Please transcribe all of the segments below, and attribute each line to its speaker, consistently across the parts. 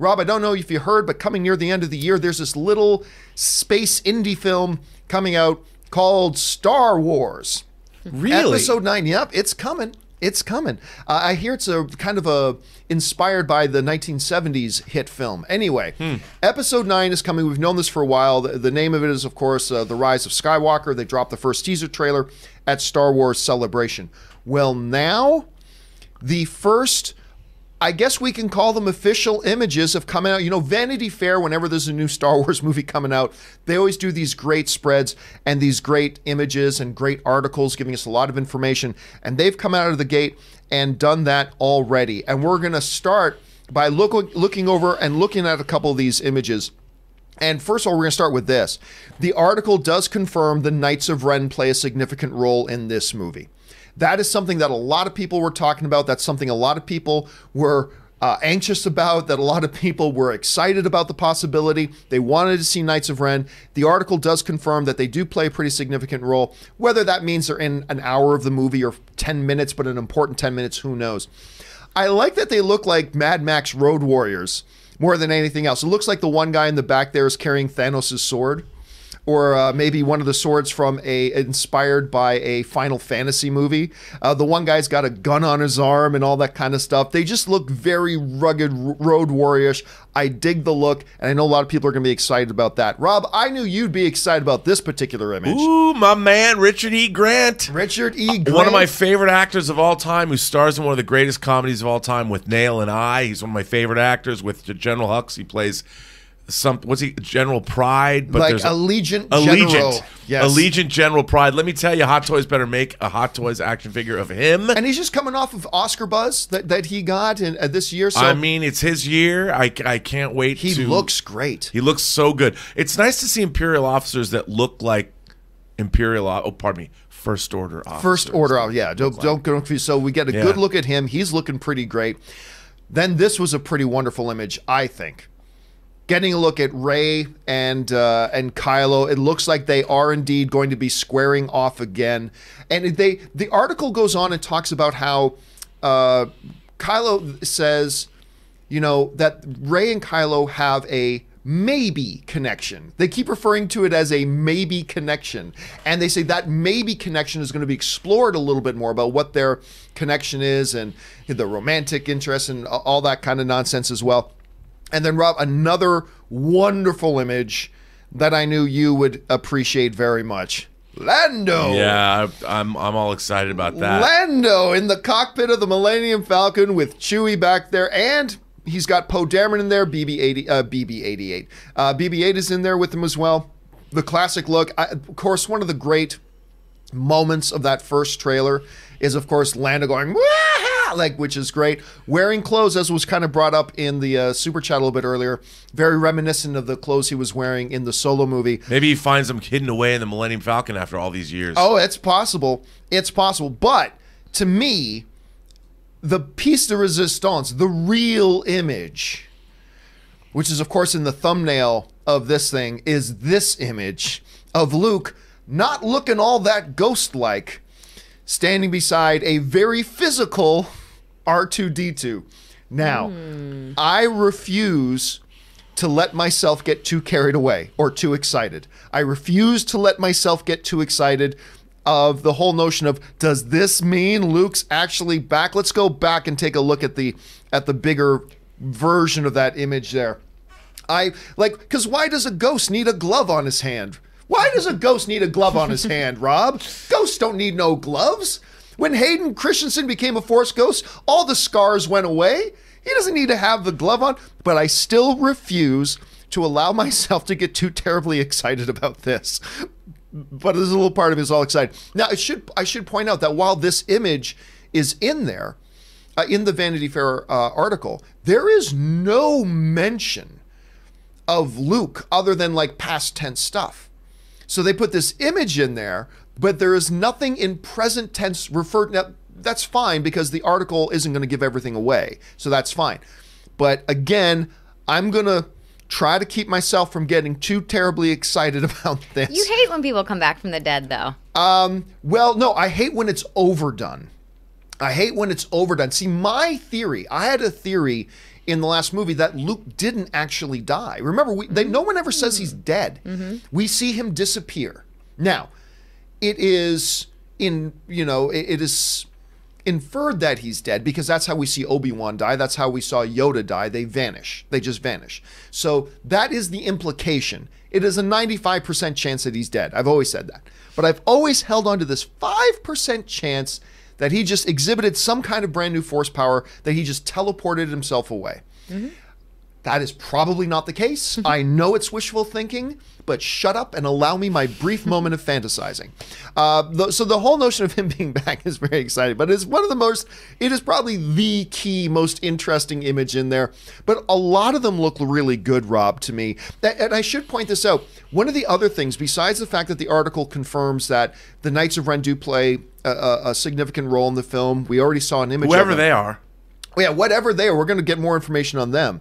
Speaker 1: Rob, I don't know if you heard, but coming near the end of the year, there's this little space indie film coming out called Star Wars.
Speaker 2: Really?
Speaker 1: Episode 9. Yep, it's coming. It's coming. I hear it's a kind of inspired by the 1970s hit film. Anyway, Episode 9 is coming. We've known this for a while. The name of it is, of course, The Rise of Skywalker. They dropped the first teaser trailer at Star Wars Celebration. Well, now the first, I guess we can call them official images, have come out. You know, Vanity Fair, whenever there's a new Star Wars movie coming out, they always do these great spreads and these great images and great articles giving us a lot of information. And they've come out of the gate and done that already. And we're going to start by looking over and looking at a couple of these images. And first of all, we're going to start with this. The article does confirm the Knights of Ren play a significant role in this movie. That is something that a lot of people were talking about. That's something a lot of people were anxious about, that a lot of people were excited about the possibility. They wanted to see Knights of Ren. The article does confirm that they do play a pretty significant role. Whether that means they're in an hour of the movie or 10 minutes, but an important 10 minutes, who knows. I like that they look like Mad Max Road Warriors more than anything else. It looks like the one guy in the back there is carrying Thanos' sword. Or maybe one of the swords from inspired by a Final Fantasy movie. The one guy's got a gun on his arm and all that kind of stuff. They just look very rugged, road warriorish. I dig the look, and I know a lot of people are going to be excited about that. Rob, I knew you'd be excited about this particular image.
Speaker 2: Ooh, my man, Richard E. Grant.
Speaker 1: Richard E. Grant.
Speaker 2: One of my favorite actors of all time, who stars in one of the greatest comedies of all time with Nail and I. He's one of my favorite actors. With General Hux, he plays what's he, General Pride, but
Speaker 1: like
Speaker 2: there's
Speaker 1: Allegiant General. Yes.
Speaker 2: Allegiant General Pride. Let me tell you, Hot Toys better make a Hot Toys action figure of him.
Speaker 1: And he's just coming off of Oscar buzz that he got in this year. So
Speaker 2: I mean, it's his year. I can't wait.
Speaker 1: He looks great.
Speaker 2: He looks so good. It's nice to see Imperial officers that look like First Order officers.
Speaker 1: First Order, yeah. Don't go confused. So we get a good look at him. He's looking pretty great. Then this was a pretty wonderful image, I think. Getting a look at Rey and Kylo, it looks like they are indeed going to be squaring off again. And the article goes on and talks about how Kylo says, you know, that Rey and Kylo have a maybe connection. They keep referring to it as a maybe connection. And they say that maybe connection is going to be explored a little bit more about what their connection is and the romantic interest and all that kind of nonsense as well. And then, Rob, another wonderful image that I knew you would appreciate very much. Lando.
Speaker 2: Yeah, I'm all excited about that.
Speaker 1: Lando in the cockpit of the Millennium Falcon with Chewie back there, and he's got Poe Dameron in there. BB-88 is in there with him as well. The classic look. Of course, one of the great moments of that first trailer is, of course, Lando going, "Wah!" which is great. Wearing clothes, as was kind of brought up in the super chat a little bit earlier, very reminiscent of the clothes he was wearing in the Solo movie.
Speaker 2: Maybe he finds them hidden away in the Millennium Falcon after all these years.
Speaker 1: Oh, it's possible. It's possible. But to me, the piece de resistance, the real image, which is, of course, in the thumbnail of this thing, is this image of Luke not looking all that ghost-like, standing beside a very physical R2-D2. Now, I refuse to let myself get too carried away or too excited. I refuse to let myself get too excited of the whole notion of, does this mean Luke's actually back? Let's go back and take a look at the bigger version of that image there. Because why does a ghost need a glove on his hand? Why does a ghost need a glove on his hand, Rob? Ghosts don't need no gloves. When Hayden Christensen became a Force ghost, all the scars went away. He doesn't need to have the glove on, but I still refuse to allow myself to get too terribly excited about this. But there's a little part of me is all excited. Now, I should point out that while this image is in there, in the Vanity Fair article, there is no mention of Luke other than like past tense stuff. So they put this image in there, but there is nothing in present tense referred. Now, that's fine because the article isn't going to give everything away. So that's fine. But again, I'm going to try to keep myself from getting too terribly excited about this.
Speaker 3: You hate when people come back from the dead, though.
Speaker 1: Well, no, I hate when it's overdone. I hate when it's overdone. See, my theory, I had a theory in the last movie that Luke didn't actually die. Remember, no one ever says he's dead. We see him disappear. Now, it is it is inferred that he's dead because that's how we see Obi-Wan die. That's how we saw Yoda die. They vanish. They just vanish. So that is the implication. It is a 95% chance that he's dead. I've always said that. But I've always held on to this 5% chance that he just exhibited some kind of brand new force power, that he just teleported himself away. That is probably not the case. I know it's wishful thinking, but shut up and allow me my brief moment of fantasizing. So the whole notion of him being back is very exciting, but it's one of the most, it is probably the key, most interesting image in there. But a lot of them look really good, Rob, to me. And I should point this out. One of the other things, besides the fact that the article confirms that the Knights of Ren do play a significant role in the film, we already saw an image
Speaker 2: whoever
Speaker 1: of them.
Speaker 2: they are.
Speaker 1: Yeah, whatever they are, we're going to get more information on them.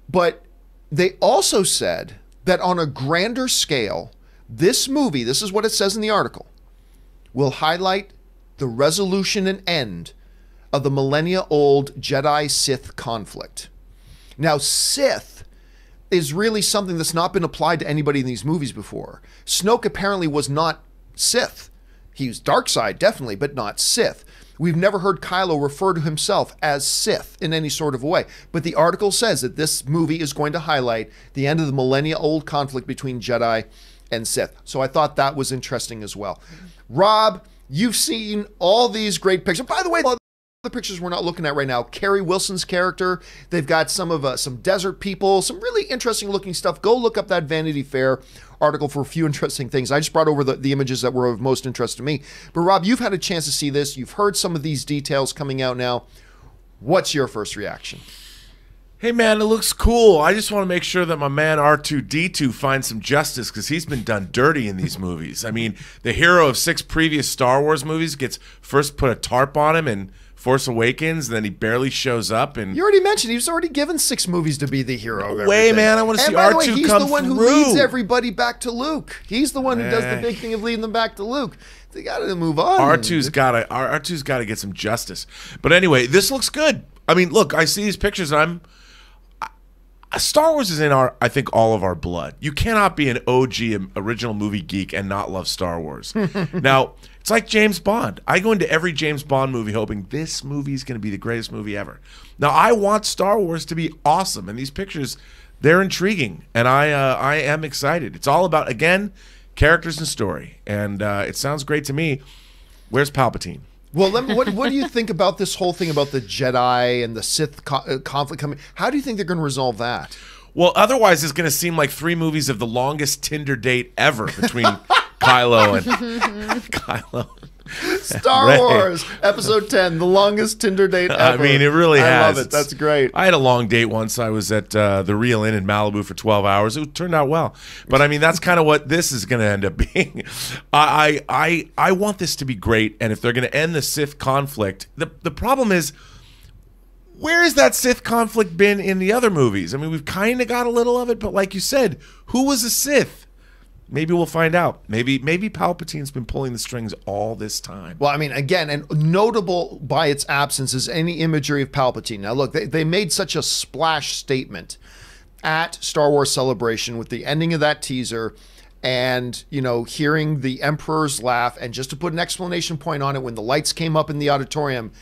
Speaker 1: But they also said that on a grander scale, this movie, this is what it says in the article, will highlight the resolution and end of the millennia-old Jedi-Sith conflict. Now, Sith is really something that's not been applied to anybody in these movies before. Snoke apparently was not Sith. He was dark side, definitely, but not Sith. We've never heard Kylo refer to himself as Sith in any sort of way. But the article says that this movie is going to highlight the end of the millennia-old conflict between Jedi and Sith. So I thought that was interesting as well. Rob, you've seen all these great pictures. By the way, the pictures we're not looking at right now, Carrie Wilson's character, they've got some desert people, some really interesting looking stuff. Go look up that Vanity Fair article for a few interesting things. I just brought over the images that were of most interest to me. But Rob, you've had a chance to see this. You've heard some of these details coming out now. What's your first reaction?
Speaker 2: Hey, man, it looks cool. I just want to make sure that my man R2-D2 finds some justice because he's been done dirty in these movies. I mean, the hero of 6 previous Star Wars movies gets first put a tarp on him in Force Awakens, and then he barely shows up. And
Speaker 1: you already mentioned he was already given 6 movies to be the hero of everything.
Speaker 2: Way, man, I want to see R2 come through.
Speaker 1: He's the one who leads everybody back to Luke. He's the one who does the big thing of leading them back to Luke. They got to move on.
Speaker 2: R2's got to get some justice. But anyway, this looks good. I mean, look, I see these pictures, and Star Wars is in I think all of our blood. You cannot be an OG original movie geek and not love Star Wars. Now, it's like James Bond. I go into every James Bond movie hoping this movie is going to be the greatest movie ever. Now, I want Star Wars to be awesome, and these pictures, they're intriguing, and I am excited. It's all about, again, characters and story, and it sounds great to me. Where's Palpatine?
Speaker 1: Well, what do you think about this whole thing about the Jedi and the Sith conflict coming? How do you think they're going to resolve that?
Speaker 2: Well, otherwise it's going to seem like 3 movies of the longest Tinder date ever between Kylo and
Speaker 1: Star Wars Episode 10, the longest Tinder date ever.
Speaker 2: I mean, it really has.
Speaker 1: I love it. That's great.
Speaker 2: I had a long date once. I was at the Real Inn in Malibu for 12 hours. It turned out well. But I mean, that's kind of what this is going to end up being. I want this to be great. And if they're going to end the Sith conflict, the problem is, where has that Sith conflict been in the other movies? I mean, we've kind of got a little of it, but like you said, who was a Sith? Maybe we'll find out. Maybe Palpatine's been pulling the strings all this time.
Speaker 1: Well, I mean, again, and notable by its absence is any imagery of Palpatine. Now, look, they made such a splash statement at Star Wars Celebration with the ending of that teaser and, you know, hearing the Emperor's laugh. And just to put an explanation point on it, when the lights came up in the auditorium,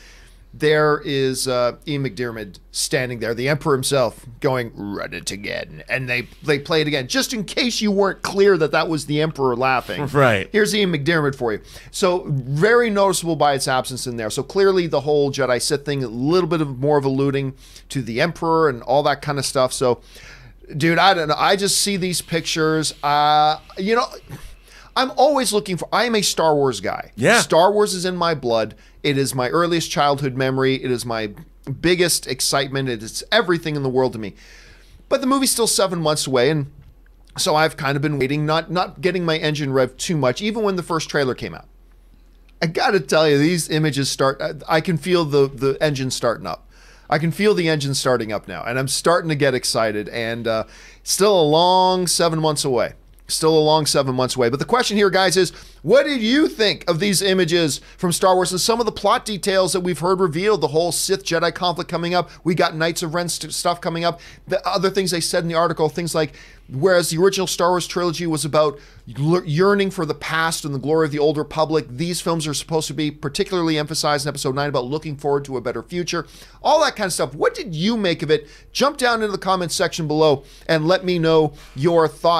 Speaker 1: there is Ian McDiarmid standing there, the Emperor himself, going, "Run it again." And they play it again, just in case you weren't clear that that was the Emperor laughing.
Speaker 2: Right.
Speaker 1: Here's Ian McDiarmid for you. So very noticeable by its absence in there. So clearly the whole Jedi Sith thing, a little bit of more of alluding to the Emperor and all that kind of stuff. So, dude, I don't know. I just see these pictures. You know, I'm always looking for, I am a Star Wars guy.
Speaker 2: Yeah.
Speaker 1: Star Wars is in my blood. It is my earliest childhood memory. It is my biggest excitement. It's everything in the world to me. But the movie's still 7 months away, and so I've kind of been waiting, not getting my engine revved too much, even when the first trailer came out. I got to tell you, these images I can feel the engine starting up. I can feel the engine starting up now, and I'm starting to get excited, and still a long 7 months away Still a long 7 months away. But the question here, guys, is what did you think of these images from Star Wars and some of the plot details that we've heard revealed? The whole Sith-Jedi conflict coming up. We got Knights of Ren stuff coming up. The other things they said in the article, things like, whereas the original Star Wars trilogy was about yearning for the past and the glory of the Old Republic, these films are supposed to be particularly emphasized in Episode 9 about looking forward to a better future. All that kind of stuff. What did you make of it? Jump down into the comments section below and let me know your thoughts.